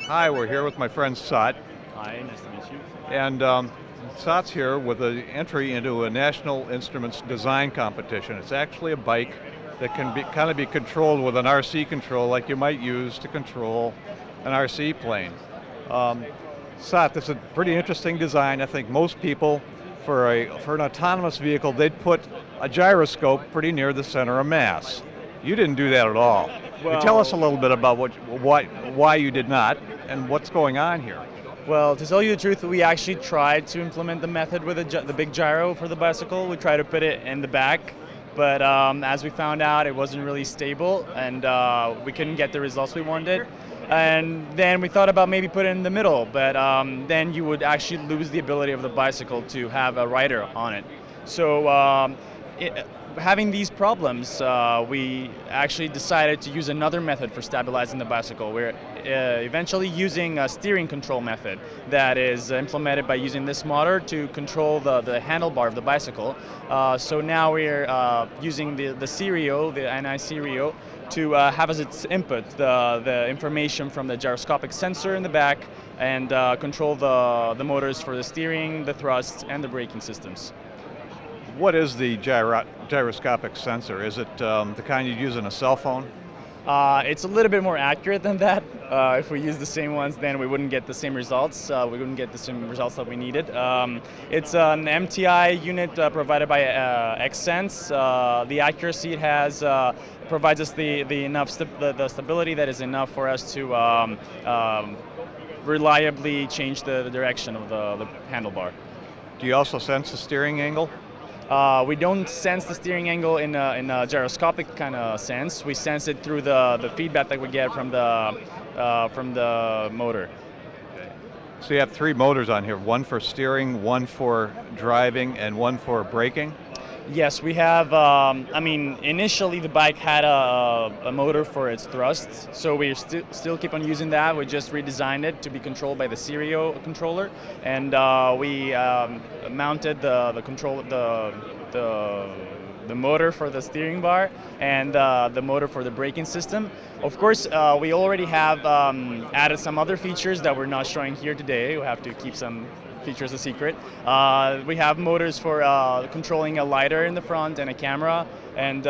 Hi, we're here with my friend Sat, Hi, nice to meet you. and Sat's here with an entry into a National Instruments design competition. It's actually a bike that can kind of be controlled with an RC control like you might use to control an RC plane. Sat, this is a pretty interesting design. I think most people, for an autonomous vehicle, they'd put a gyroscope pretty near the center of mass. You didn't do that at all. Can you tell us a little bit about why you did not and what's going on here? Well, to tell you the truth, we actually tried to implement the method with the big gyro for the bicycle. We tried to put it in the back, but as we found out, it wasn't really stable, and we couldn't get the results we wanted. And then we thought about maybe put it in the middle, but then you would actually lose the ability of the bicycle to have a rider on it. So having these problems, we actually decided to use another method for stabilizing the bicycle. We're eventually using a steering control method that is implemented by using this motor to control the handlebar of the bicycle. So now we're using the stereo, the NI stereo, to have as its input the information from the gyroscopic sensor in the back and control the motors for the steering, the thrust, and the braking systems. What is the gyroscopic sensor? Is it the kind you'd use in a cell phone? It's a little bit more accurate than that. If we use the same ones, then we wouldn't get the same results. We wouldn't get the same results that we needed. It's an MTI unit provided by Xsense. The accuracy it has provides us the stability that is enough for us to reliably change the direction of the handlebar. Do you also sense the steering angle? We don't sense the steering angle in a gyroscopic kind of sense. We sense it through the feedback that we get from the motor. So you have three motors on here, one for steering, one for driving, and one for braking? Yes, we have, I mean, initially the bike had a motor for its thrusts, so we still keep on using that. We just redesigned it to be controlled by the stereo controller, and we mounted the motor for the steering bar and the motor for the braking system. Of course, we already have added some other features that we're not showing here today. We have to keep some features a secret. We have motors for controlling a lidar in the front and a camera, and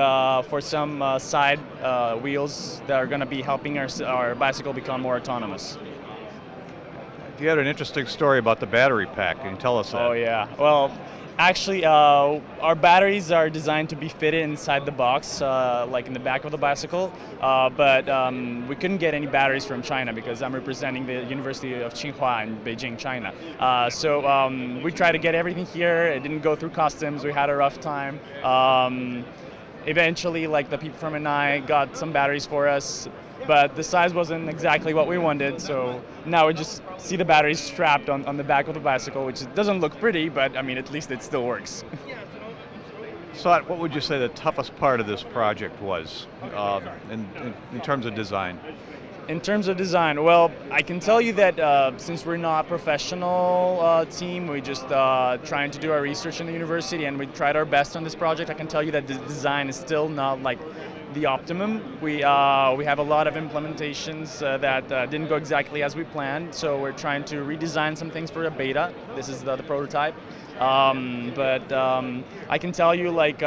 for some side wheels that are going to be helping our bicycle become more autonomous. You had an interesting story about the battery pack. Can you tell us that? Oh yeah. Well, actually, our batteries are designed to be fitted inside the box, like in the back of the bicycle, but we couldn't get any batteries from China because I'm representing the University of Tsinghua in Beijing, China. So we tried to get everything here. It didn't go through customs. We had a rough time. Eventually, like the people from NI got some batteries for us, but the size wasn't exactly what we wanted, so now we just see the batteries strapped on the back of the bicycle, which doesn't look pretty, but I mean, at least it still works. So what would you say the toughest part of this project was in terms of design? In terms of design, well, I can tell you that since we're not a professional team, we just trying to do our research in the university, and we tried our best on this project. I can tell you that the design is still not like the optimum. We have a lot of implementations that didn't go exactly as we planned, so we're trying to redesign some things for a beta. This is the prototype, but I can tell you, like,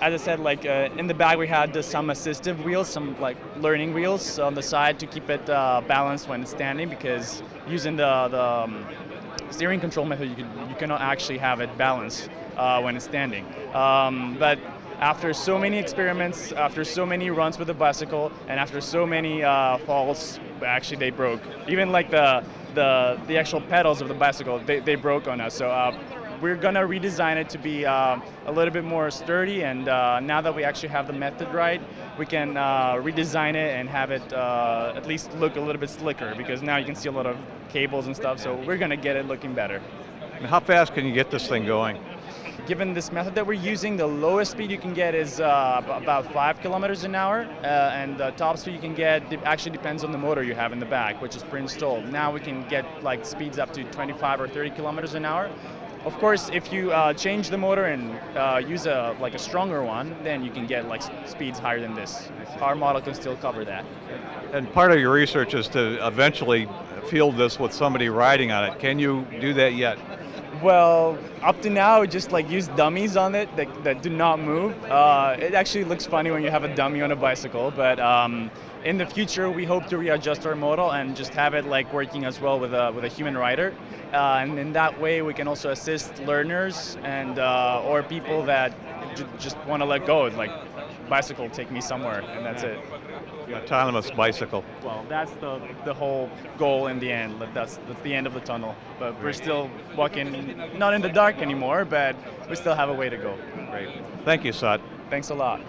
as I said, like in the back we had some assistive wheels, some like learning wheels on the side to keep it balanced when it's standing, because using the steering control method you cannot actually have it balanced when it's standing. But after so many experiments, after so many runs with the bicycle, and after so many falls, actually they broke. Even like the actual pedals of the bicycle, they broke on us. So we're gonna redesign it to be a little bit more sturdy, and now that we actually have the method right, we can redesign it and have it at least look a little bit slicker, because now you can see a lot of cables and stuff, so we're gonna get it looking better. And how fast can you get this thing going? Given this method that we're using, the lowest speed you can get is about 5 kilometers an hour, and the top speed you can get actually depends on the motor you have in the back, which is pre-installed. Now we can get like speeds up to 25 or 30 kilometers an hour. Of course, if you change the motor and use like a stronger one, then you can get like speeds higher than this. Our model can still cover that. And part of your research is to eventually field this with somebody riding on it. Can you do that yet? Well, up to now, we just like use dummies on it that do not move. It actually looks funny when you have a dummy on a bicycle, but in the future, we hope to readjust our model and just have it like working as well with a human rider. And in that way, we can also assist learners and or people that just want to let go, like bicycle, take me somewhere, and that's it. The autonomous bicycle. Well, that's the whole goal in the end. That's the end of the tunnel. But we're still walking, not in the dark anymore, but we still have a way to go. Great. Thank you, Sat. Thanks a lot.